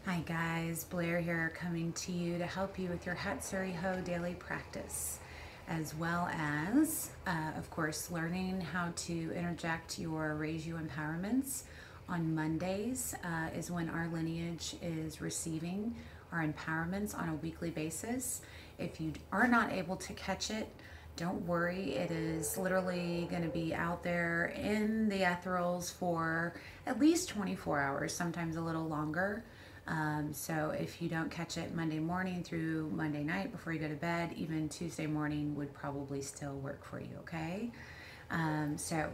Hi guys, Blair here coming to you to help you with your Hatsurei Ho daily practice, as well as, of course, learning how to interject your Raise You empowerments. On Mondays is when our lineage is receiving our empowerments on a weekly basis. If you are not able to catch it, don't worry, it is literally going to be out there in the ethereals for at least 24 hours, sometimes a little longer. So if you don't catch it Monday morning through Monday night before you go to bed, even Tuesday morning would probably still work for you, okay? So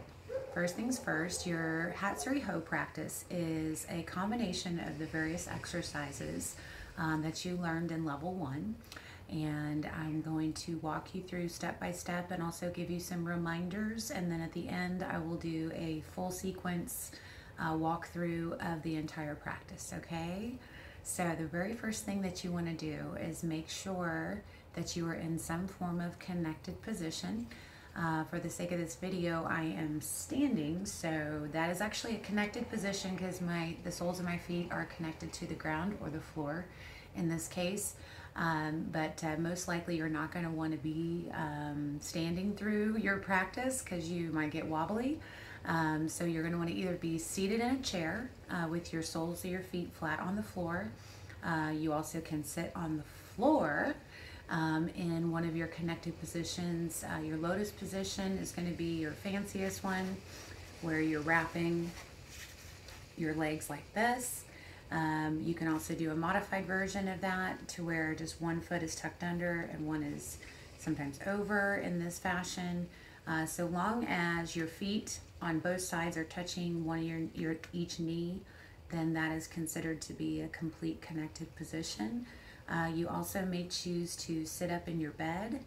first things first, your Hatsurei Ho practice is a combination of the various exercises that you learned in level 1. And I'm going to walk you through step by step and also give you some reminders, and then at the end I will do a full sequence walkthrough of the entire practice, okay? So the very first thing that you want to do is make sure that you are in some form of connected position. For the sake of this video, I am standing, so that is actually a connected position because the soles of my feet are connected to the ground or the floor in this case. But most likely you're not going to want to be standing through your practice because you might get wobbly. So you're going to want to either be seated in a chair with your soles of your feet flat on the floor. You also can sit on the floor in one of your connected positions. Your lotus position is going to be your fanciest one, where you're wrapping your legs like this. You can also do a modified version of that to where just one foot is tucked under and one is sometimes over in this fashion. So long as your feet on both sides are touching one of your each knee, then that is considered to be a complete connected position. You also may choose to sit up in your bed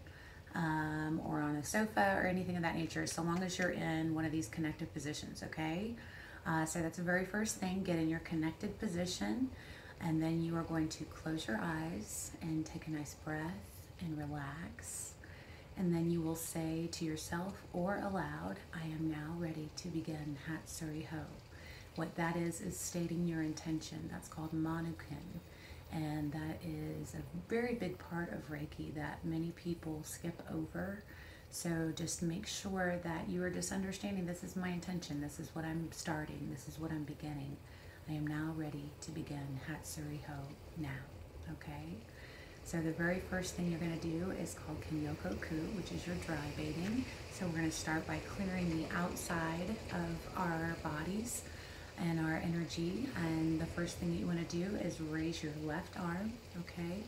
or on a sofa or anything of that nature, so long as you're in one of these connected positions, okay? So that's the very first thing, get in your connected position, and then you are going to close your eyes and take a nice breath and relax. And then you will say to yourself or aloud, I am now ready to begin Hatsurei Ho. What that is stating your intention. That's called manukin. And that is a very big part of Reiki that many people skip over. So just make sure that you are just understanding, this is my intention, this is what I'm starting, this is what I'm beginning. I am now ready to begin Hatsurei Ho now, okay? So the very first thing you're going to do is called Kenyoku-ku, which is your dry bathing. So we're going to start by clearing the outside of our bodies and our energy. And the first thing that you want to do is raise your left arm, okay?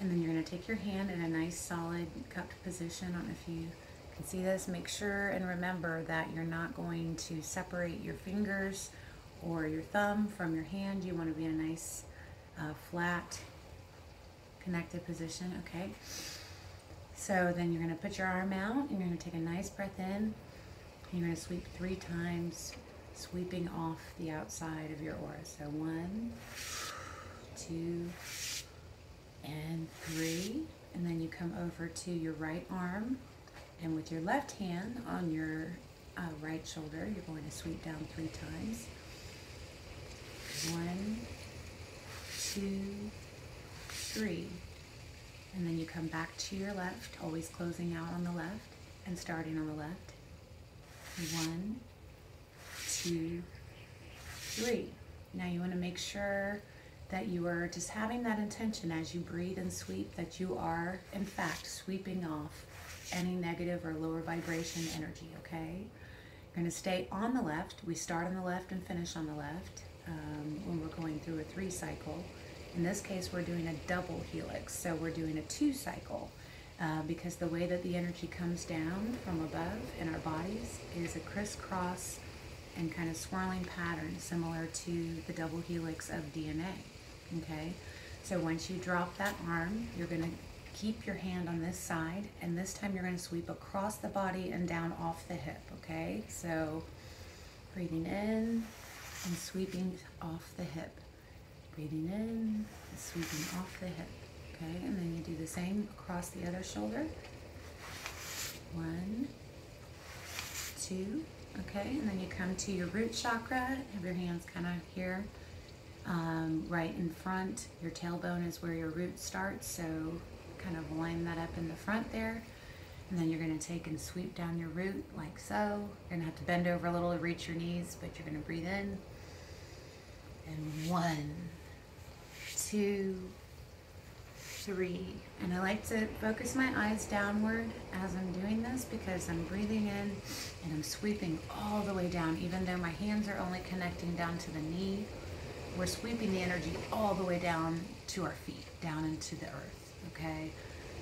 And then you're going to take your hand in a nice solid cupped position. I don't know if you can see this. Make sure and remember that you're not going to separate your fingers or your thumb from your hand. You want to be in a nice flat connected position, okay? So then you're going to put your arm out and you're going to take a nice breath in. And you're going to sweep 3 times, sweeping off the outside of your aura. So 1, 2, and 3. And then you come over to your right arm, and with your left hand on your right shoulder, you're going to sweep down 3 times. 1, 2, 3. And then you come back to your left, always closing out on the left and starting on the left. 1, 2, 3. Now you want to make sure that you are just having that intention as you breathe and sweep, that you are in fact sweeping off any negative or lower vibration energy, okay? You're going to stay on the left. We start on the left and finish on the left when we're going through a 3 cycle. In this case, we're doing a double helix, so we're doing a 2 cycle because the way that the energy comes down from above in our bodies is a crisscross and kind of swirling pattern similar to the double helix of DNA, okay? So once you drop that arm, you're going to keep your hand on this side, and this time you're going to sweep across the body and down off the hip, okay? So breathing in and sweeping off the hip. Breathing in and sweeping off the hip, okay? And then you do the same across the other shoulder. 1, 2, okay? And then you come to your root chakra. Have your hands kind of here. right in front. Your tailbone is where your root starts, so kind of line that up in the front there. And then you're going to take and sweep down your root like so. You're going to have to bend over a little to reach your knees, but you're going to breathe in. And 1, 2, 3. And I like to focus my eyes downward as I'm doing this because I'm breathing in and I'm sweeping all the way down. Even though my hands are only connecting down to the knee, we're sweeping the energy all the way down to our feet, down into the earth, okay?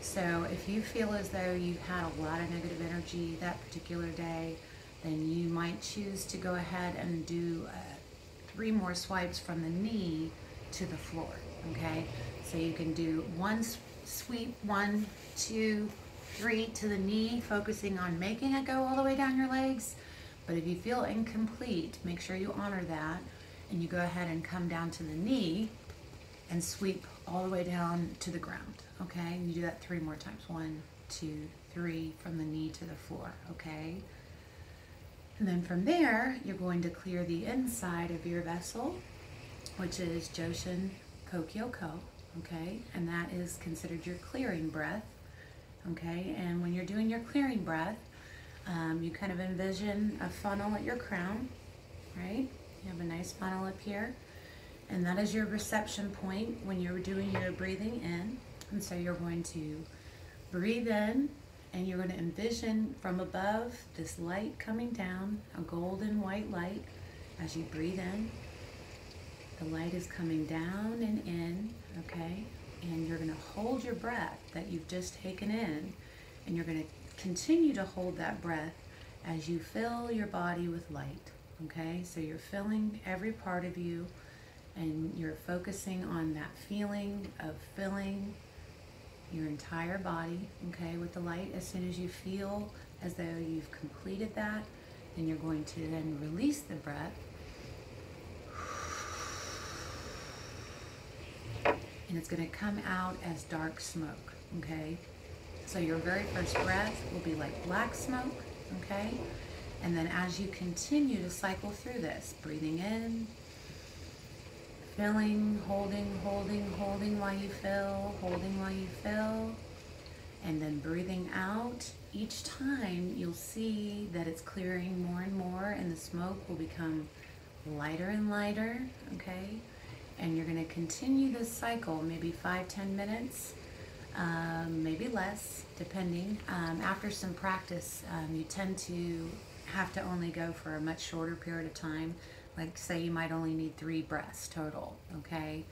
So if you feel as though you've had a lot of negative energy that particular day, then you might choose to go ahead and do 3 more swipes from the knee to the floor, okay? So you can do 1 sweep, 1, 2, 3 to the knee, focusing on making it go all the way down your legs. But if you feel incomplete, make sure you honor that, and you go ahead and come down to the knee and sweep all the way down to the ground, okay? And you do that 3 more times. 1, 2, 3 from the knee to the floor, okay? And then from there, you're going to clear the inside of your vessel, which is Joshin Kokyoko, okay? And that is considered your clearing breath, okay? And when you're doing your clearing breath, you kind of envision a funnel at your crown, right? You have a nice funnel up here. And that is your reception point when you're doing your breathing in. And so you're going to breathe in, and you're going to envision from above this light coming down, a golden white light. As you breathe in, the light is coming down and in, okay? And you're going to hold your breath that you've just taken in, and you're going to continue to hold that breath as you fill your body with light, okay? So you're filling every part of you, and you're focusing on that feeling of filling your entire body, okay, with the light. As soon as you feel as though you've completed that, then you're going to then release the breath. And it's going to come out as dark smoke, okay? So your very first breath will be like black smoke, okay? And then as you continue to cycle through this, breathing in, filling, holding, holding, holding while you fill, holding while you fill, and then breathing out. Each time you'll see that it's clearing more and more, and the smoke will become lighter and lighter, okay? And you're going to continue this cycle, maybe 5-10 minutes, maybe less, depending. After some practice, you tend to have to only go for a much shorter period of time. Like say you might only need 3 breaths total, okay?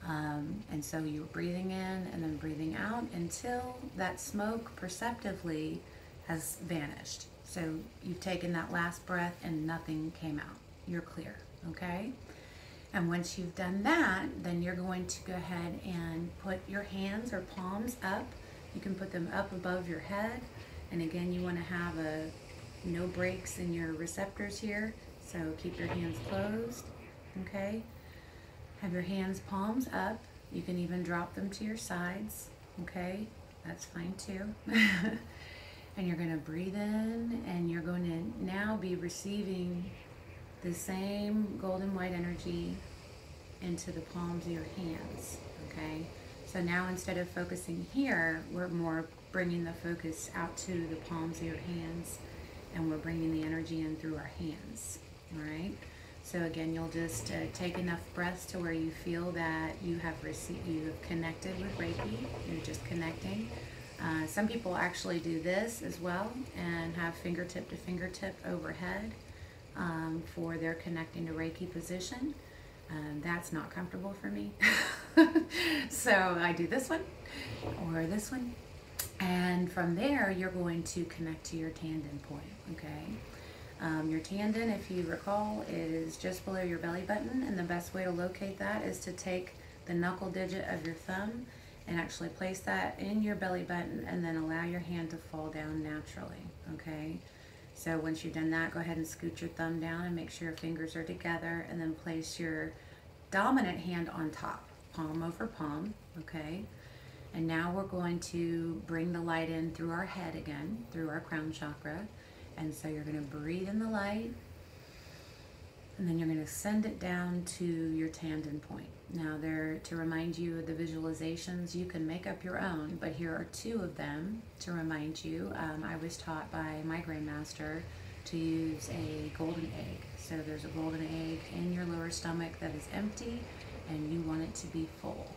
And so you're breathing in and then breathing out until that smoke perceptively has vanished. So you've taken that last breath and nothing came out. You're clear, okay? And once you've done that, then you're going to go ahead and put your hands or palms up. You can put them up above your head. And again, you want to have no breaks in your receptors here. So keep your hands closed, okay? Have your hands palms up. You can even drop them to your sides, okay? That's fine too. And you're going to breathe in, and you're going to now be receiving the same golden white energy into the palms of your hands, okay? So now instead of focusing here, we're more bringing the focus out to the palms of your hands, and we're bringing the energy in through our hands. All right, so again, you'll just take enough breaths to where you feel that you have connected with Reiki. You're just connecting. Some people actually do this as well and have fingertip to fingertip overhead for their connecting to Reiki position. That's not comfortable for me. So I do this one or this one. And from there, you're going to connect to your tandon point, okay? Your tandon, if you recall, is just below your belly button, and the best way to locate that is to take the knuckle digit of your thumb and actually place that in your belly button, and then allow your hand to fall down naturally, okay? So once you've done that, go ahead and scoot your thumb down and make sure your fingers are together, and then place your dominant hand on top, palm over palm, okay? And now we're going to bring the light in through our head again, through our crown chakra. And so you're going to breathe in the light, And then you're going to send it down to your tandon point. Now, there, to remind you of the visualizations, you can make up your own, but here are two of them to remind you. I was taught by my grandmaster to use a golden egg. So there's a golden egg in your lower stomach that is empty, and you want it to be full.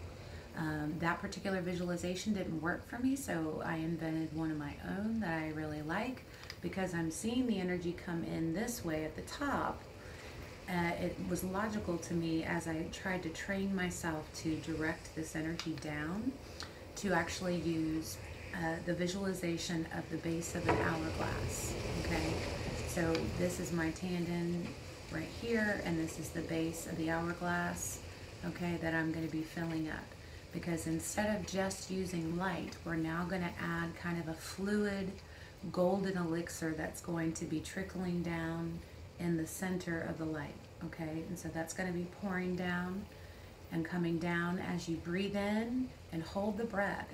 That particular visualization didn't work for me, so I invented one of my own that I really like, because I'm seeing the energy come in this way at the top. It was logical to me as I tried to train myself to direct this energy down to actually use the visualization of the base of an hourglass. Okay, so this is my tandon right here, and this is the base of the hourglass, okay, that I'm going to be filling up. Because instead of just using light, we're now going to add kind of a fluid golden elixir that's going to be trickling down in the center of the light, okay? And so that's going to be pouring down and coming down as you breathe in and hold the breath.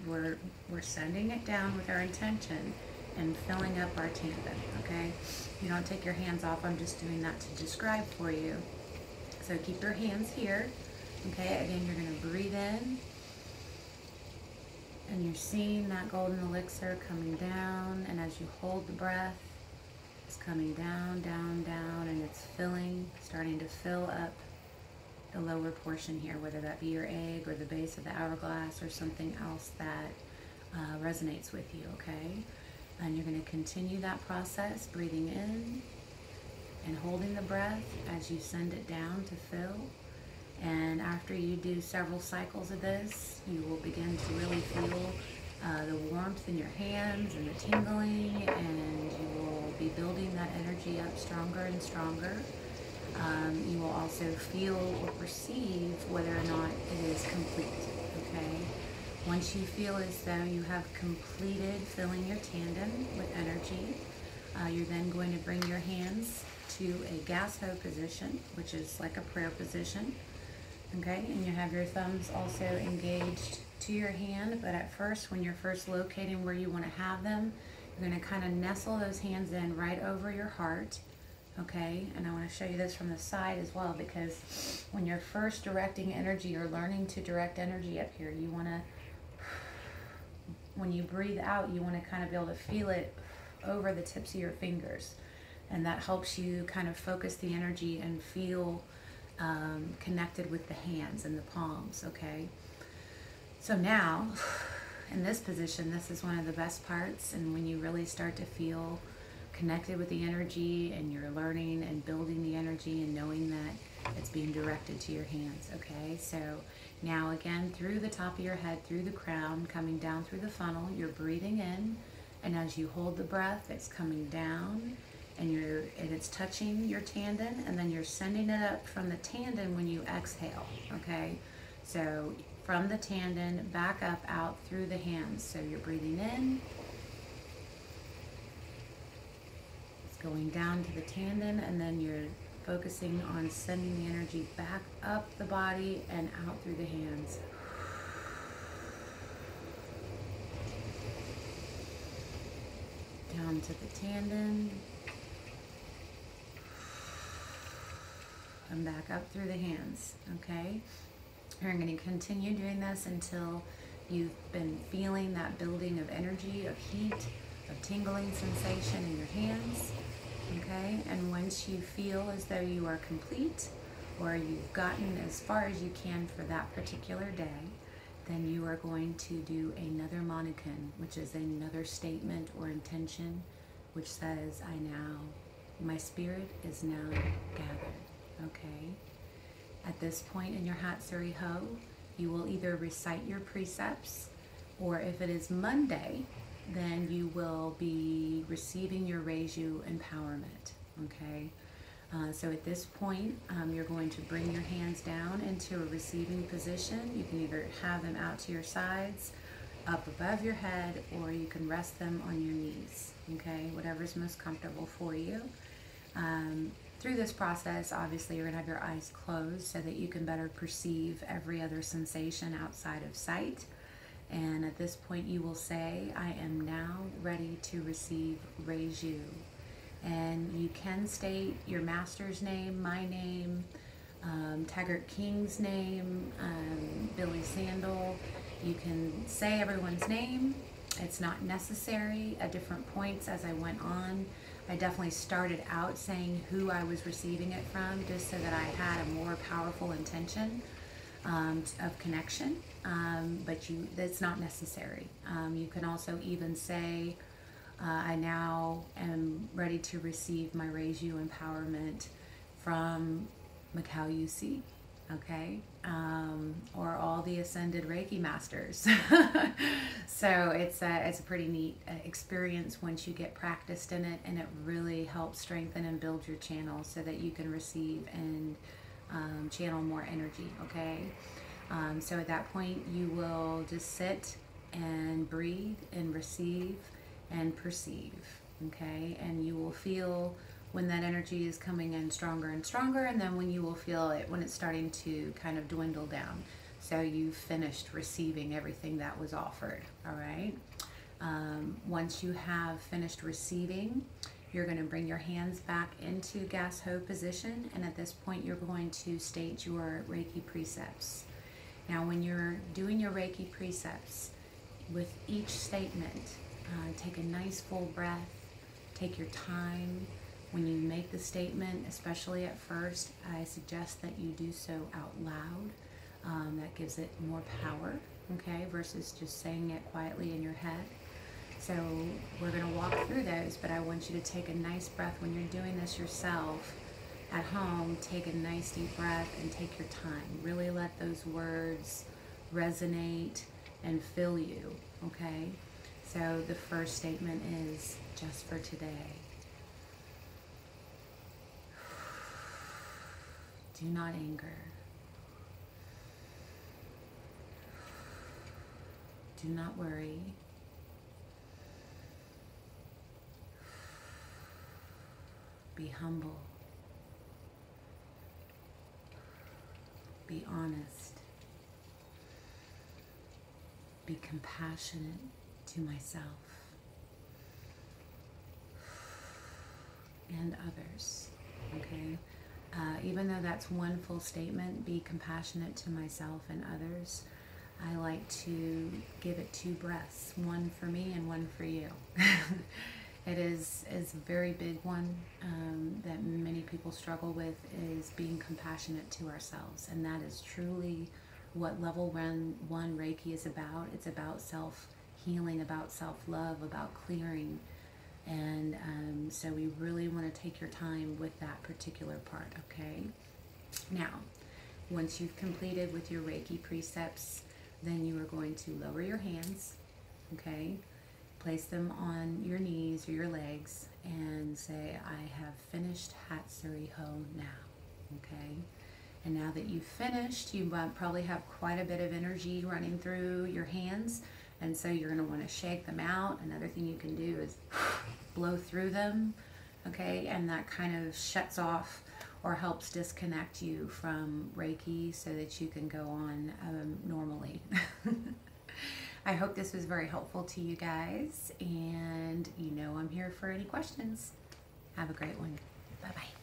We're sending it down with our intention and filling up our tandon, okay? You don't take your hands off. I'm just doing that to describe for you. So keep your hands here, okay? Again, you're going to breathe in, and you're seeing that golden elixir coming down, and as you hold the breath, it's coming down, down, down, and it's starting to fill up the lower portion here, whether that be your egg or the base of the hourglass or something else that resonates with you, okay? And you're going to continue that process, breathing in and holding the breath as you send it down to fill. And after you do several cycles of this, you will begin to really feel the warmth in your hands and the tingling, and you will be building that energy up stronger and stronger. You will also feel or perceive whether or not it is complete, okay? Once you feel as though you have completed filling your tandon with energy, you're then going to bring your hands to a gas hoe position, which is like a prayer position. Okay, and you have your thumbs also engaged to your hand, but at first, when you're first locating where you want to have them, you're going to kind of nestle those hands in right over your heart, okay? And I want to show you this from the side as well, because when you're first directing energy or learning to direct energy up here, you want to, when you breathe out, you want to kind of be able to feel it over the tips of your fingers, and that helps you kind of focus the energy and feel connected with the hands and the palms, okay? So now, in this position, this is one of the best parts, and when you really start to feel connected with the energy and you're learning and building the energy and knowing that it's being directed to your hands, okay? So now again, through the top of your head, through the crown, coming down through the funnel, you're breathing in, and as you hold the breath, it's coming down, and it's touching your tandon, and then you're sending it up from the tandon when you exhale, okay? So from the tandon, back up, out through the hands. So you're breathing in, it's going down to the tandon, and then you're focusing on sending the energy back up the body and out through the hands. Down to the tandon, and back up through the hands, okay? You're going to continue doing this until you've been feeling that building of energy, of heat, of tingling sensation in your hands, okay? And once you feel as though you are complete, or you've gotten as far as you can for that particular day, then you are going to do another monikon, which is another statement or intention, which says, my spirit is now gathered. Okay. At this point in your Hatsurei Ho, you will either recite your precepts, or if it is Monday, then you will be receiving your Reiju empowerment. Okay. So at this point, you're going to bring your hands down into a receiving position. You can either have them out to your sides, up above your head, or you can rest them on your knees. Okay. Whatever's most comfortable for you. Through this process, obviously, you're going to have your eyes closed so that you can better perceive every other sensation outside of sight. And at this point, you will say, I am now ready to receive Reiju. And you can state your master's name, my name, Taggart King's name, Billy Sandal. You can say everyone's name. It's not necessary at different points as I went on. I definitely started out saying who I was receiving it from, just so that I had a more powerful intention of connection, but that's not necessary. You can also even say, I now am ready to receive my Raise You empowerment from Macau UC, okay? Or all the ascended Reiki masters. So it's a pretty neat experience once you get practiced in it, and it really helps strengthen and build your channel so that you can receive and channel more energy, okay? So at that point, you will just sit and breathe and receive and perceive, okay? And you will feel when that energy is coming in stronger and stronger, and then when you will feel it when it's starting to kind of dwindle down. So you've finished receiving everything that was offered, all right? Once you have finished receiving, you're going to bring your hands back into gas ho position, and at this point you're going to state your Reiki precepts. Now when you're doing your Reiki precepts, with each statement, take a nice full breath, take your time. When you make the statement, especially at first, I suggest that you do so out loud. That gives it more power, okay, versus just saying it quietly in your head. So we're going to walk through those, but I want you to take a nice breath when you're doing this yourself at home. Take a nice deep breath and take your time. Really let those words resonate and fill you, okay? So the first statement is just for today. Do not anger. Do not worry. Be humble. Be honest. Be compassionate to myself and others, okay? Even though that's one full statement, be compassionate to myself and others, I like to give it 2 breaths, one for me and one for you. It is a very big one that many people struggle with, is being compassionate to ourselves. And that is truly what level 1 Reiki is about. It's about self-healing, about self-love, about clearing. And so we really want to take your time with that particular part, okay? Now, once you've completed with your Reiki precepts, then you are going to lower your hands, okay? Place them on your knees or your legs and say, I have finished Hatsurei Ho now, okay? And now that you've finished, you probably have quite a bit of energy running through your hands, and so you're going to want to shake them out. Another thing you can do is blow through them, okay? And that kind of shuts off or helps disconnect you from Reiki so that you can go on normally. I hope this was very helpful to you guys, and you know I'm here for any questions. Have a great one. Bye-bye.